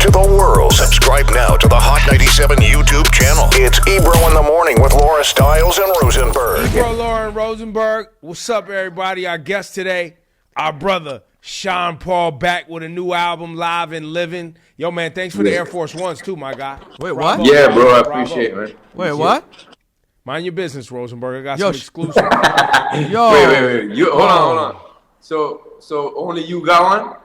to the world. Subscribe now to the Hot 97 YouTube channel. It's Ebro in the Morning with Laura Stiles and Rosenberg. Ebro, Laura, and Rosenberg. What's up, everybody? Our guest today, our brother, Sean Paul, back with a new album, Live and Livin'. Yo, man, thanks for the Air Force Ones, too, my guy. Wait, what? Yeah, bro, I appreciate it, man. Wait, what? Mind your business, Rosenberg. I got some exclusive. Yo. Wait. Hold on. So only you got one?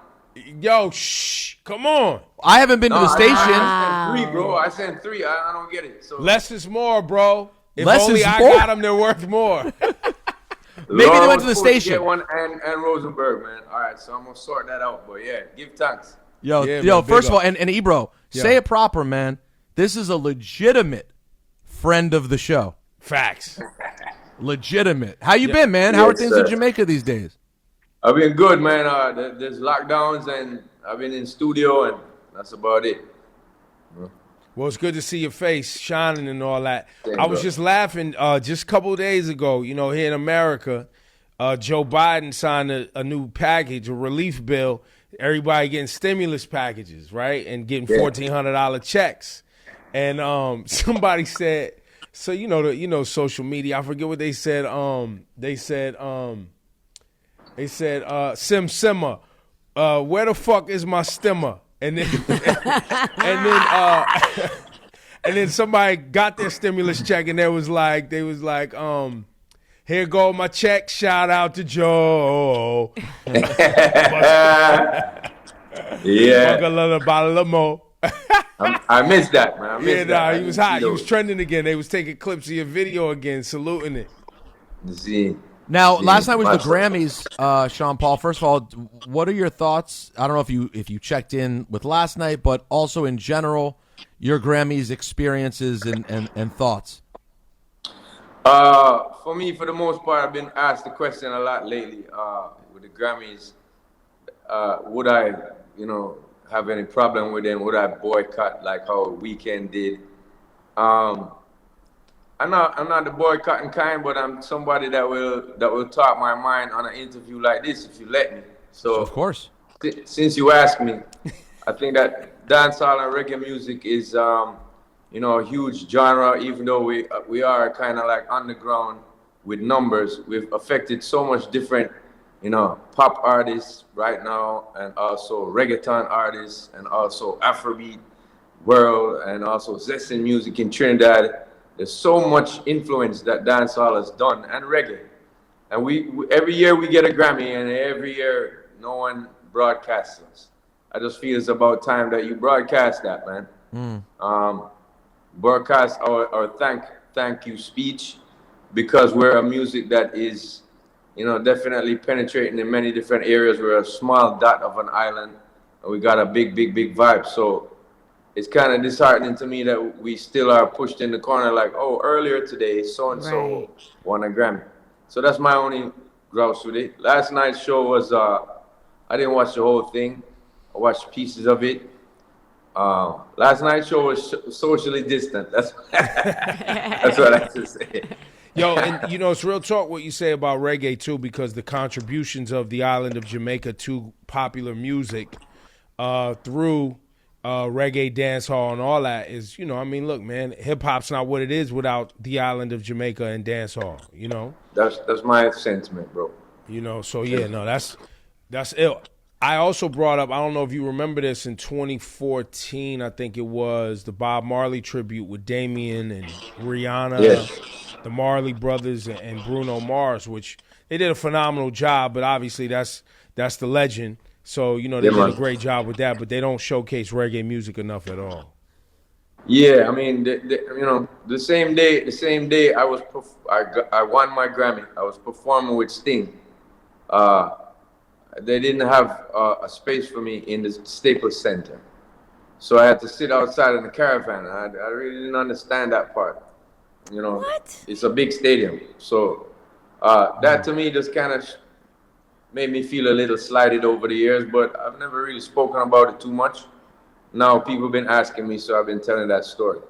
Yo, shh. Come on. I haven't been to the station. I sent three, bro. I sent three. I don't get it. So less is more, bro. If Less only is I more? got them, they're worth more. Maybe Laura they went to the was supposed station. get one and Rosenberg, man. All right, so I'm gonna sort that out. But yeah, give thanks. Yo, Yeah, yo. man, First big of all, up. and Ebro, say it proper, man. This is a legitimate friend of the show. Facts. Legitimate. How you been, man? How are Yes, things sir. in Jamaica these days? I've been good, man. There's lockdowns and I've been in studio and that's about it. Well, it's good to see your face shining and all that. Thank I was you. just laughing just a couple of days ago, you know, here in America, Joe Biden signed a new package, a relief bill. Everybody getting stimulus packages, right? And getting Yeah. $1,400 checks. And somebody said, so you know social media, I forget what they said. They said Simma, where the fuck is my stimmer? And then and then somebody got their stimulus check and they was like, here go my check, shout out to Joe. Yeah, Fuck a little bottle of more. I missed that, man. I missed Yeah, that. nah, he was hot. He You was trending again. They was taking clips of your video again, saluting it. know, see. Now, Yeah, last night was the myself. Grammys, Sean Paul. First of all, what are your thoughts? I don't know if you checked in with last night, but also in general, your Grammys experiences and thoughts. For me, for the most part, I've been asked the question a lot lately. With the Grammys, would I, have any problem with them? Would I boycott like how Weekend did? I'm not the boycotting kind, but I'm somebody that will talk my mind on an interview like this if you let me. So Of course. Since you asked me, I think that dancehall and reggae music is a huge genre. Even though we are kind of like underground with numbers, we've affected so much different pop artists right now, and also reggaeton artists, and also Afrobeat world, and also Zestin music in Trinidad. There's so much influence that dancehall has done, and reggae. And we every year we get a Grammy, and every year no one broadcasts us. I just feel it's about time that you broadcast that, man. Broadcast our thank you speech, because we're a music that is, definitely penetrating in many different areas. We're a small dot of an island, and we got a big vibe. So it's kind of disheartening to me that we still are pushed in the corner like, oh, earlier today, so-and-so won a Grammy. So that's my only grouse with it. Last night's show was, I didn't watch the whole thing. I watched pieces of it. Last night's show was socially distant. That's that's what I have to say. Yo, and it's real talk what you say about reggae too, because the contributions of the island of Jamaica to popular music through reggae, dancehall, and all that is, look, man, hip hop's not what it is without the island of Jamaica and dancehall. That's my sentiment, bro. So yeah, no, that's ill. I also brought up, I don't know if you remember this, in 2014, I think it was, the Bob Marley tribute with Damien and Rihanna, the Marley brothers, and Bruno Mars, which they did a phenomenal job, but obviously that's the legend. So, they did a great job with that, but they don't showcase reggae music enough at all. Yeah, I mean, the same day I won my Grammy. I was performing with Sting. They didn't have a space for me in the Staples Center, so I had to sit outside in the caravan. I really didn't understand that part. What? It's a big stadium, so that to me just kind of made me feel a little slighted over the years. But I've never really spoken about it too much. Now people have been asking me, so I've been telling that story.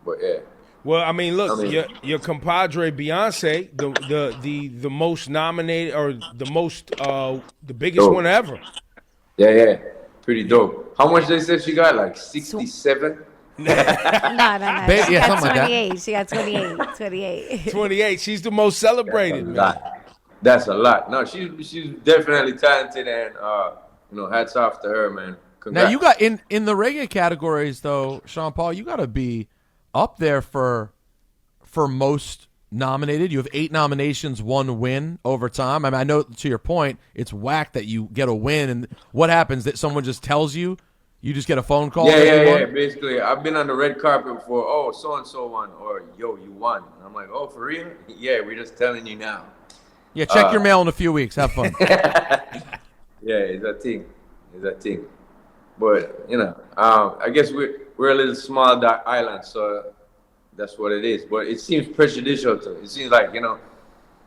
But yeah. Well, look, your compadre Beyonce, the most nominated, or the most the biggest one ever. Yeah. Pretty dope. How much they said she got? Like 67? No. Yeah, She got something like that. 28. She got 28. 28. 28. She's the most celebrated, man. That's a lot. No, she's definitely talented, and hats off to her, man. Congrats. Now you got in the reggae categories though, Sean Paul, you got to be up there for most nominated. You have 8 nominations, 1 win over time. I mean, I know to your point, it's whack that you get a win, and what happens that someone just tells you, you just get a phone call. Yeah. Basically, I've been on the red carpet before. Oh, so and so won, or yo, you won. And I'm like, oh, for real? Yeah, we're just telling you now. Yeah, check your mail in a few weeks. Have fun. Yeah, it's a thing. But I guess we're a little small island, so that's what it is. But it seems prejudicial to me. It seems like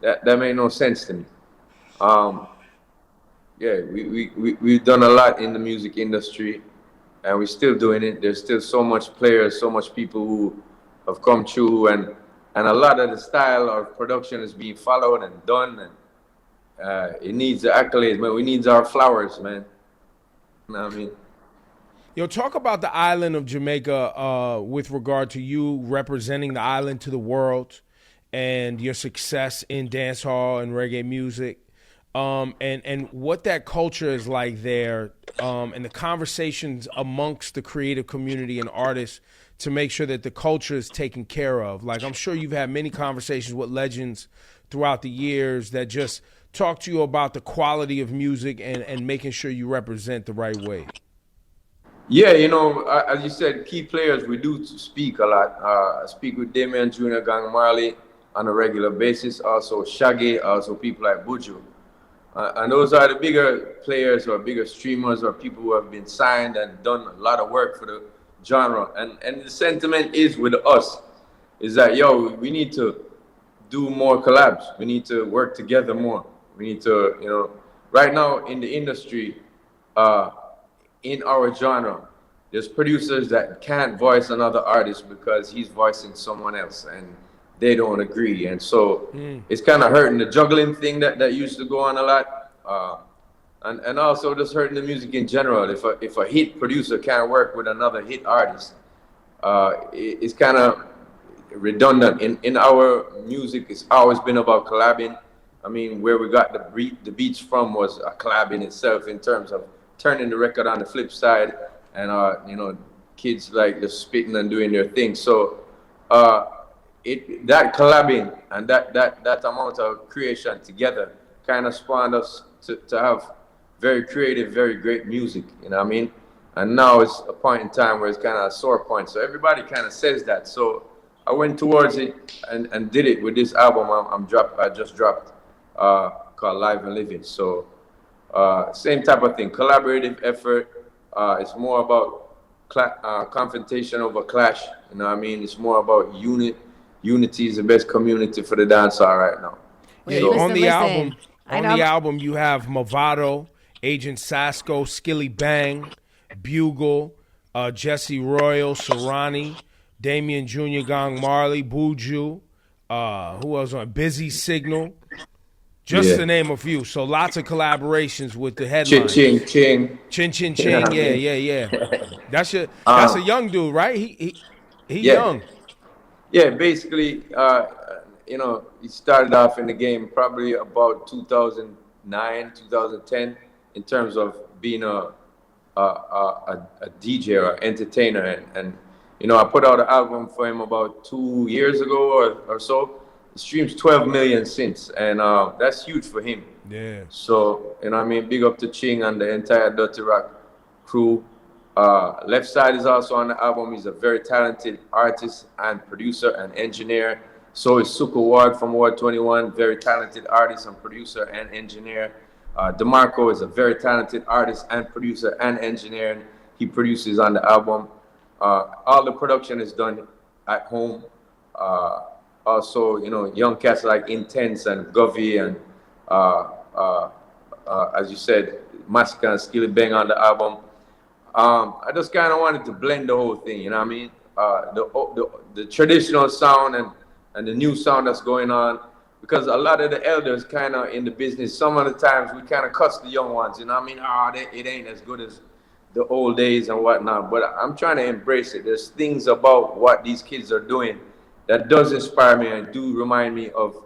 that made no sense to me. Yeah, we've done a lot in the music industry, and we're still doing it. There's still so much players, so much people who have come through, and a lot of the style of production is being followed and done, and it needs the accolades, man. We need our flowers, man. You know what I mean? Yo, talk about the island of Jamaica with regard to you representing the island to the world and your success in dancehall and reggae music, and what that culture is like there, and the conversations amongst the creative community and artists to make sure that the culture is taken care of. Like, I'm sure you've had many conversations with legends throughout the years that just talk to you about the quality of music and making sure you represent the right way. Yeah, as you said, key players, we do speak a lot. I speak with Damian Jr., Gang Marley on a regular basis, also Shaggy, also people like Buju. And those are the bigger players or bigger streamers or people who have been signed and done a lot of work for the genre. And the sentiment is with us, is that, we need to do more collabs. We need to work together more. We need to, right now in the industry, in our genre, there's producers that can't voice another artist because he's voicing someone else and they don't agree. And so it's kind of hurting the juggling thing that used to go on a lot. And also just hurting the music in general. If a hit producer can't work with another hit artist, it's kind of redundant. In our music, it's always been about collabing. I mean, where we got the beats from was a collab in itself in terms of turning the record on the flip side, and kids like just spitting and doing their thing. So that collabing and that amount of creation together kind of spawned us to have very creative, very great music. You know what I mean? And now it's a point in time where it's kind of a sore point. So everybody kind of says that. So I went towards it and did it with this album I just dropped called N Livin. So same type of thing, collaborative effort. It's more about confrontation over clash. You know what I mean? It's more about unity is the best community for the dancehall right now. Yeah, Listen, on the listen. album you have Movado, Agent Sasco, Skilly Bang, Bugle, Jesse Royal, Serrani, Damian Jr., Gang Marley, Buju, who else on Busy Signal, just to name a few. So lots of collaborations with the headlines. Ching. Yeah. That's a young dude, right? He young. Yeah, basically, he started off in the game probably about 2009, 2010 in terms of being a DJ or entertainer, and I put out an album for him about 2 years ago or so. It streams 12 million since, and that's huge for him. Yeah. So big up to Ching and the entire Dirty Rock crew. Left Side is also on the album. He's a very talented artist and producer and engineer. So is Suka Ward from Ward 21, very talented artist and producer and engineer. DeMarco is a very talented artist and producer and engineer. He produces on the album. All the production is done at home. Also, young cats like Intense and Govey and, as you said, Massacre and Skilly Bang on the album. I just kind of wanted to blend the whole thing, you know what I mean? The traditional sound and the new sound that's going on, because a lot of the elders kind of in the business, some of the times we kind of cuss the young ones, you know what I mean? It ain't as good as the old days and whatnot, but I'm trying to embrace it. There's things about what these kids are doing that does inspire me and do remind me of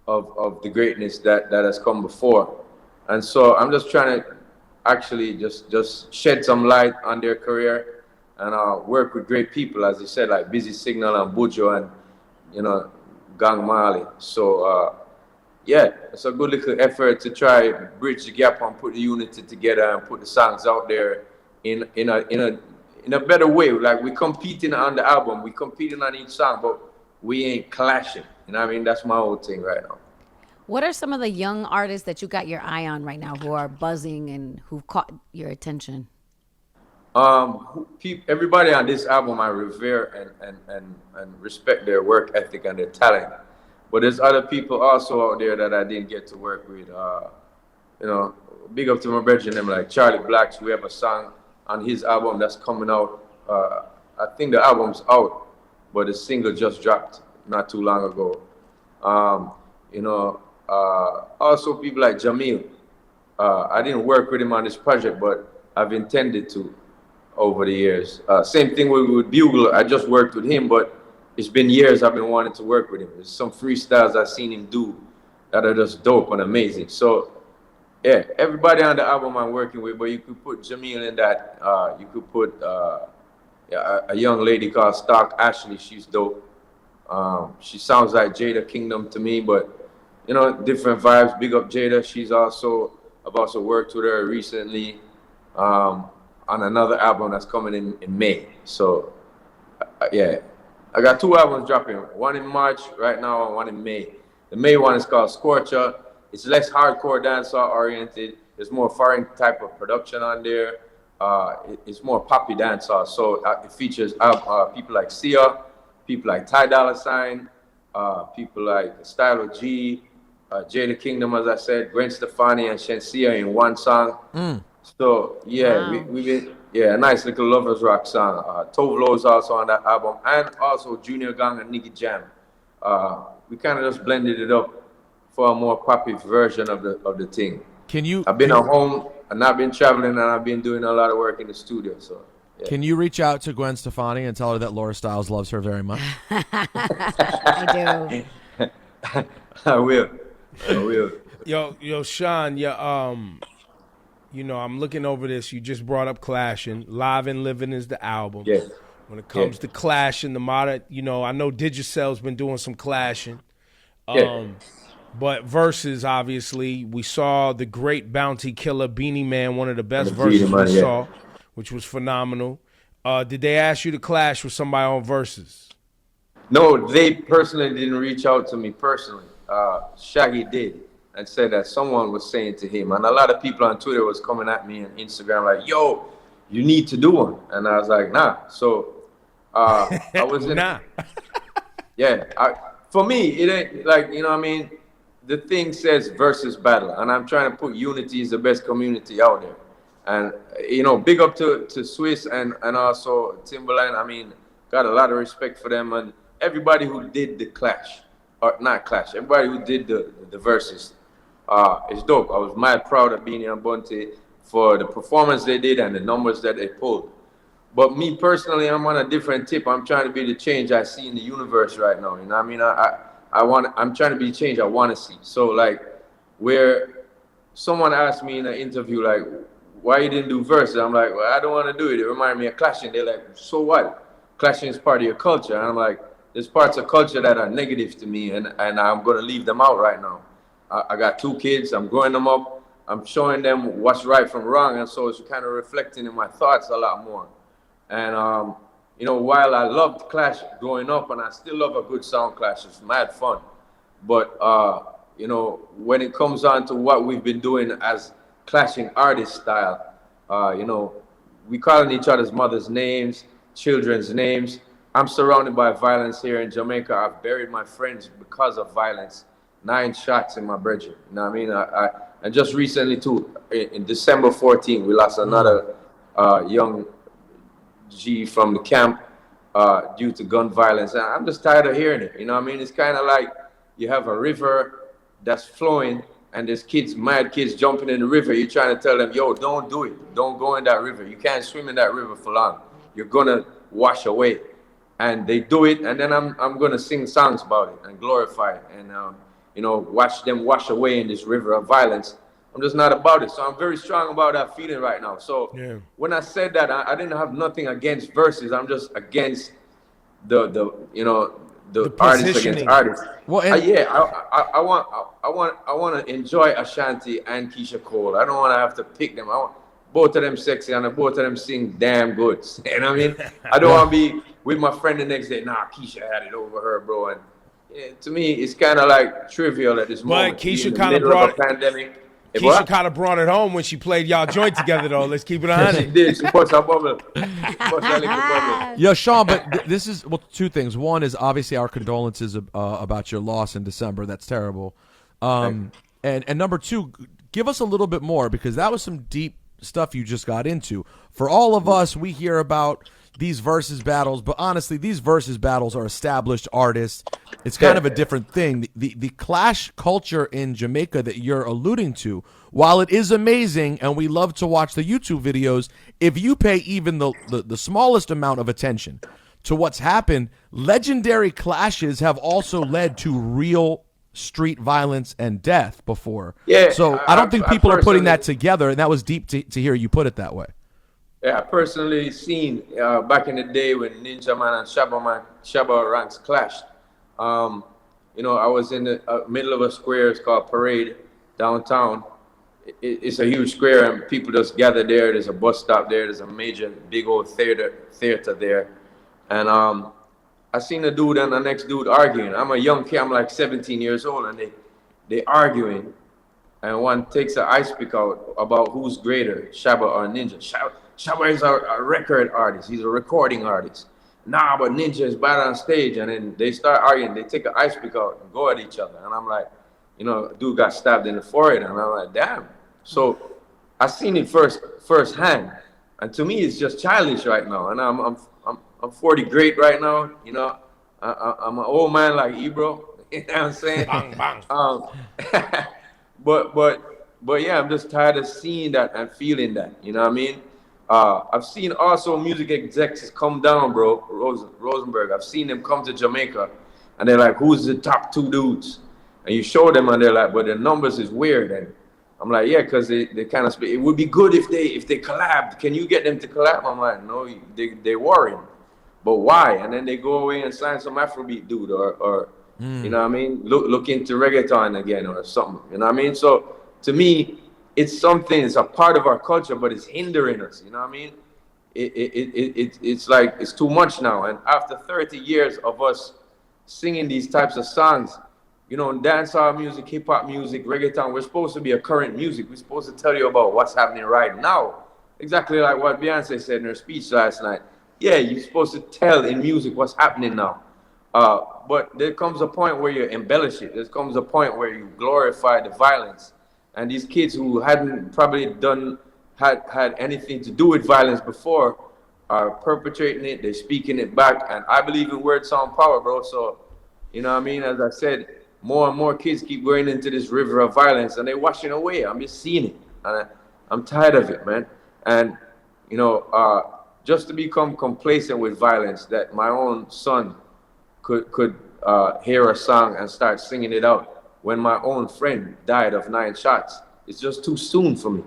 the greatness that has come before. And so I'm just trying to actually just shed some light on their career and work with great people, as you said, like Busy Signal and Bujo and, you know, Gang Mali. So, yeah, it's a good little effort to try bridge the gap and put the unity together and put the songs out there in a better way. Like, we're competing on the album, we're competing on each song, but we ain't clashing. You know what I mean? That's my whole thing right now. What are some of the young artists that you got your eye on right now who are buzzing and who've caught your attention? Everybody on this album I revere and respect their work ethic and their talent. But there's other people also out there that I didn't get to work with. You know, big up to my brethren, them like Charlie Blacks. We have a song on his album that's coming out. I think the album's out, but the single just dropped not too long ago. You know, also people like Jamil. I didn't work with him on this project, but I've intended to over the years. Same thing with Bugle. I just worked with him, but it's been years I've been wanting to work with him. There's some freestyles I've seen him do that are just dope and amazing. So, yeah, everybody on the album I'm working with, but you could put Jamil in that. You could put yeah, a young lady called Stark Ashley. She's dope. She sounds like Jada Kingdom to me, but, you know, different vibes. Big up Jada. I've also worked with her recently on another album that's coming in May. So, yeah. I got 2 albums dropping, one in March right now and one in May. The May one is called Scorcher. It's less hardcore dancehall oriented. There's more foreign type of production on there. It's more poppy dancehall. So it features people like Sia, people like Ty Dolla $ign, people like Stylo G, Jada Kingdom, as I said, Gwen Stefani and Shensia in one song. So yeah, wow. we've been, yeah, a nice little lovers rock song. Tovlo is also on that album, and also Junior Gang and Nicky Jam. We kind of just blended it up for a more poppy version of the thing. I've been at home and I've been traveling and I've been doing a lot of work in the studio. So yeah. Can you reach out to Gwen Stefani and tell her that Laura Styles loves her very much? I do. I will. Yo, Sean, you know, I'm looking over this. You just brought up clashing. Live and Livin is the album. Yeah. When it comes to clashing, the modern, you know, I know Digicel's been doing some clashing. But Verzuz, obviously, we saw the great Bounty Killer, Beanie Man, one of the best Verzuz we saw, which was phenomenal. Did they ask you to clash with somebody on Verzuz? No, they personally didn't reach out to me personally. Shaggy did and said that someone was saying to him, and a lot of people on Twitter was coming at me on Instagram like, yo, you need to do one. And I was like, nah. So I was in, nah. Yeah, for me, it ain't like, you know what I mean? The thing says versus battle, and I'm trying to put unity is the best community out there. And, you know, big up to Swiss and also Timberland. I mean, got a lot of respect for them and everybody who did the clash, or not clash, everybody who did the Verzuz. It's dope. I was mad proud of Beanie and Bunty for the performance they did and the numbers that they pulled. But me personally, I'm on a different tip. I'm trying to be the change I see in the universe right now. You know what I mean? I'm trying to be the change I want to see. So like, where someone asked me in an interview, like, why you didn't do Verzuz? I'm like, well, I don't want to do it. It reminded me of clashing. They're like, so what? Clashing is part of your culture. And I'm like, there's parts of culture that are negative to me, and I'm going to leave them out right now. I got 2 kids. I'm growing them up. I'm showing them what's right from wrong. And so it's kind of reflecting in my thoughts a lot more. And, you know, while I loved Clash growing up, and I still love a good Soundclash, it's mad fun. But, you know, when it comes on to what we've been doing as clashing artist style, you know, we calling each other's mothers' names, children's names. I'm surrounded by violence here in Jamaica. I've buried my friends because of violence. 9 shots in my brethren. You know what I mean? And just recently, too, in December 14, we lost another young G from the camp due to gun violence. And I'm just tired of hearing it. You know what I mean? It's kind of like you have a river that's flowing and there's kids, mad kids jumping in the river. You're trying to tell them, yo, don't do it. Don't go in that river. You can't swim in that river for long. You're gonna wash away. And they do it, and then I'm gonna sing songs about it and glorify it, and watch them wash away in this river of violence. I'm just not about it. So I'm very strong about that feeling right now. So when I said that, I didn't have nothing against verses. I'm just against the artist against artist. Well, I want to enjoy Ashanti and Keisha Cole. I don't want to have to pick them. I want both of them sexy and both of them sing damn good. You know what I mean? I don't want to be with my friend the next day. Nah, Keisha had it over her, bro. And to me, it's kind of like trivial at this moment. But Keisha kind of brought pandemic. Keisha kind of brought it home when she played y'all joint together, though. Let's keep it 100. She did. She pushed her bubble. Yo, Sean, but this is two things. One is obviously our condolences about your loss in December. That's terrible. And number two, give us a little bit more, because that was some deep stuff you just got into. For all of us, we hear about these versus battles, but honestly, these versus battles are established artists. It's kind of a different thing. The clash culture in Jamaica that you're alluding to, while it is amazing and we love to watch the YouTube videos, if you pay even the smallest amount of attention to what's happened, legendary clashes have also led to real street violence and death before. Yeah. So I don't think people are putting that together, and that was deep to hear you put it that way. Yeah, I personally seen back in the day when Ninja Man and Shabba ranks clashed. I was in the middle of a square. It's called Parade downtown. It's a huge square, and people just gather there. There's a bus stop there. There's a major, big old theater there. And I seen a dude and the next dude arguing. I'm a young kid. I'm like 17 years old, and they arguing. And one takes an ice pick out about who's greater, Shabba or Ninja. Shabba is a record artist. He's a recording artist. Nah, but Ninja is bad on stage. And then they start arguing. They take an ice pick out and go at each other. And I'm like, dude got stabbed in the forehead. And I'm like, damn. So I seen it firsthand. And to me, it's just childish right now. And I'm 40 great right now. I'm an old man like Ebro. You know what I'm saying? Bang, bang. But yeah, I'm just tired of seeing that and feeling that. You know what I mean? I've seen also music execs come down, bro. Rosenberg. I've seen them come to Jamaica, and they're like, "Who's the top two dudes?" And you show them, and they're like, "But the numbers is weird." And I'm like, "Yeah, because they kind of speak. It would be good if they collabed. Can you get them to collab?" I'm like, "No, they're worrying, but why?" And then they go away and sign some Afrobeat dude, or you know what I mean? Look into reggaeton again or something. You know what I mean? So to me, it's something. It's a part of our culture, but it's hindering us. You know what I mean? It's like it's too much now. And after 30 years of us singing these types of songs, dancehall music, hip hop music, reggaeton, we're supposed to be a current music. We're supposed to tell you about what's happening right now. Exactly like what Beyonce said in her speech last night. Yeah, you're supposed to tell in music what's happening now. But there comes a point where you embellish it. There comes a point where you glorify the violence. And these kids who hadn't probably had anything to do with violence before are perpetrating it. They're speaking it back. And I believe in word, sound, power, bro. So, you know what I mean? As I said, more and more kids keep going into this river of violence, and they're washing away. I'm just seeing it. And I'm tired of it, man. And, just to become complacent with violence, that my own son could hear a song and start singing it out when my own friend died of 9 shots. It's just too soon for me.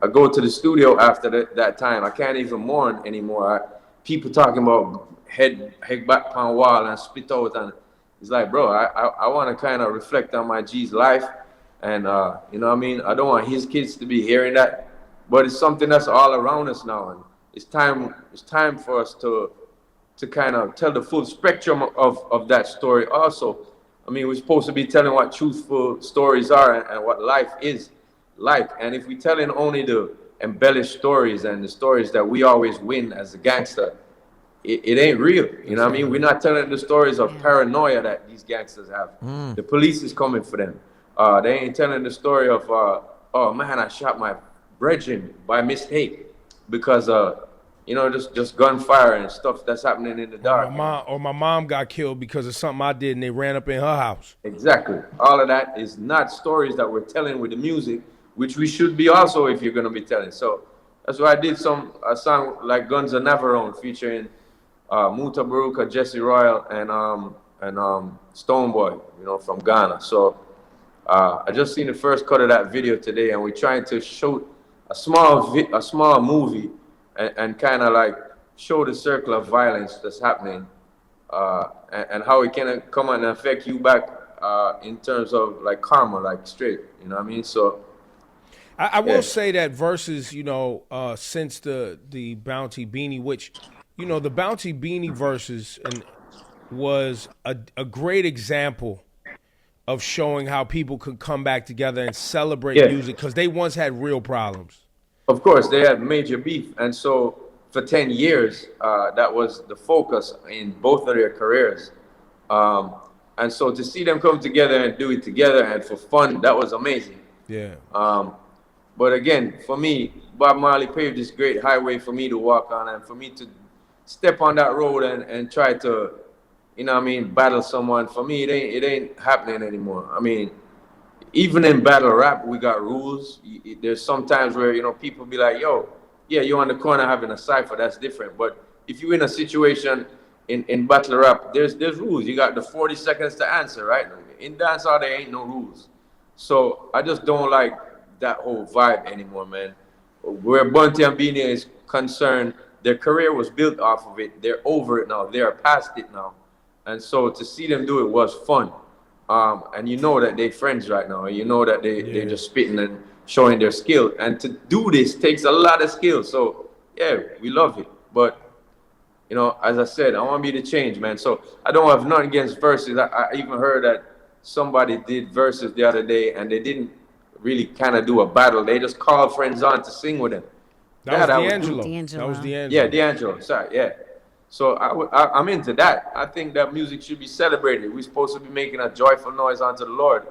I go to the studio after that time. I can't even mourn anymore. People talking about head back on wall and spit out. And it's like, bro, I want to kind of reflect on my G's life. And, you know what I mean? I don't want his kids to be hearing that. But it's something that's all around us now. And it's time for us to kind of tell the full spectrum of that story also. I mean, we're supposed to be telling what truthful stories are and what life is like. And if we're telling only the embellished stories and the stories that we always win as a gangster, it ain't real. You know what I mean? We're not telling the stories of paranoia that these gangsters have. The police is coming for them. They ain't telling the story of, oh man, I shot my brethren by mistake because just gunfire and stuff that's happening in the dark. My mom got killed because of something I did, and they ran up in her house. Exactly. All of that is not stories that we're telling with the music, which we should be also if you're gonna be telling. So that's why I did a song like Guns of Navarone featuring Muta Baruka, Jesse Royal, and Stoneboy, from Ghana. So I just seen the first cut of that video today, and we're trying to shoot a small movie and kind of like show the circle of violence that's happening and how it can come and affect you back in terms of like karma, like straight. You know what I mean? So I will say that Verzuz, since the Bounty Beanie, which, the Bounty Beanie Verzuz was a great example of showing how people could come back together and celebrate music, because they once had real problems. Of course, they had major beef, and so for 10 years, that was the focus in both of their careers. And so to see them come together and do it together and for fun, that was amazing. Yeah. But again, for me, Bob Marley paved this great highway for me to walk on and for me to step on that road and try to, battle someone. For me, it ain't happening anymore. I mean, even in battle rap, we got rules. There's sometimes where, people be like, yo, yeah, you're on the corner having a cipher, that's different. But if you're in a situation in battle rap, there's rules. You got the 40 seconds to answer, right? In dancehall, there ain't no rules. So I just don't like that whole vibe anymore, man. Where Bunty and Beanie is concerned, their career was built off of it. They're over it now. They are past it now. And so to see them do it was fun. And you know that they're friends right now. You know that they're just spitting and showing their skill. And to do this takes a lot of skill. So, yeah, we love it. But, as I said, I want to be the change, man. So I don't have nothing against Verzuz. I even heard that somebody did Verzuz the other day, and they didn't really kind of do a battle. They just called friends on to sing with them. That was D'Angelo. That was D'Angelo. Yeah, D'Angelo. Sorry, yeah. So I'm into that. I think that music should be celebrated. We're supposed to be making a joyful noise unto the Lord.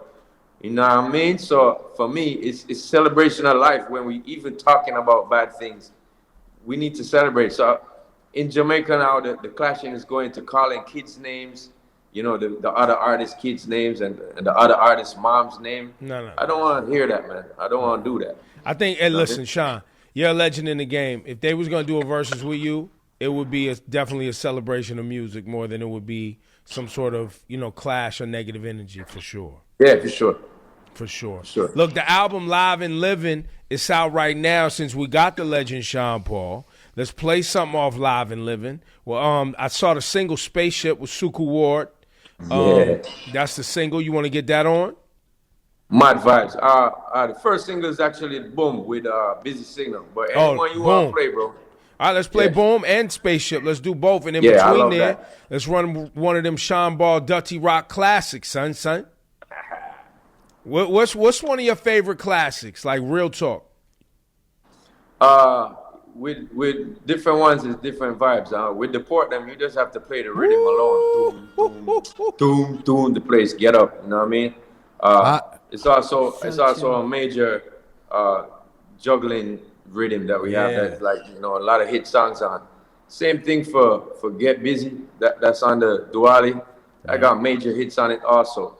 You know what I mean? So for me, it's celebration of life. When we even talking about bad things, we need to celebrate. So in Jamaica now, the clashing is going to calling kids names, the other artists' kids' names and the other artists' mom's name. No. I don't want to hear that, man. I don't want to do that. I think, and listen, Sean, you're a legend in the game. If they was going to do a Verzuz with you, it would be definitely a celebration of music more than it would be some sort of, clash or negative energy, for sure. Yeah, for sure. For sure. Sure. Look, the album Live and Livin' is out right now since we got the legend Sean Paul. Let's play something off Live and Livin'. Well, I saw the single Spaceship with Suku Ward. That's the single. You want to get that on? Mad vibes. The first single is actually Boom with Busy Signal. But anyone you want to play, bro. All right, let's play Boom and Spaceship. Let's do both. And in between there, let's run one of them Sean Paul Dutty Rock classics, son. What's one of your favorite classics, like real talk? With different ones, it's different vibes. With the Portland, you just have to play the rhythm alone. Doom, doom, doom, doom, the place get up. You know what I mean? It's also a major juggling rhythm that we have. That's like a lot of hit songs on. Same thing for Get Busy. That's on the Duali. I got major hits on it also.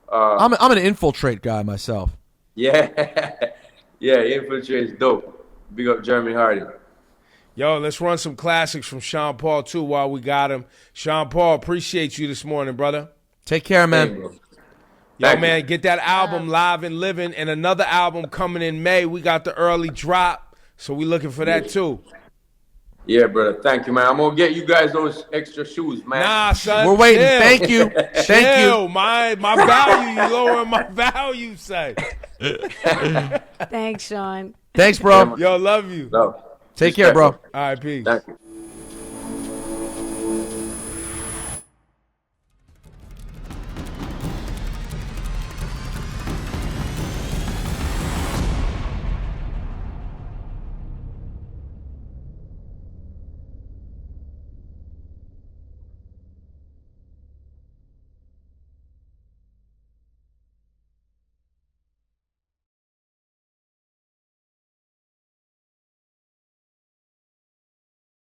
I'm an Infiltrate guy myself. Yeah, Infiltrate is dope. Big up Jeremy Hardy. Yo, let's run some classics from Sean Paul too while we got him. Sean Paul, appreciate you this morning, brother. Take care, man. Yo, man, get that album Live and Livin', and another album coming in May. We got the early drop, so we looking for that too. Yeah, brother. Thank you, man. I'm gonna get you guys those extra shoes, man. Nah, son. We're waiting. Chill. Thank you. Thank you. My value, you lowering my value, son. Thanks, Sean. Thanks, bro. Yo, love you. Love. Take care, bro. All right, peace. Thank you.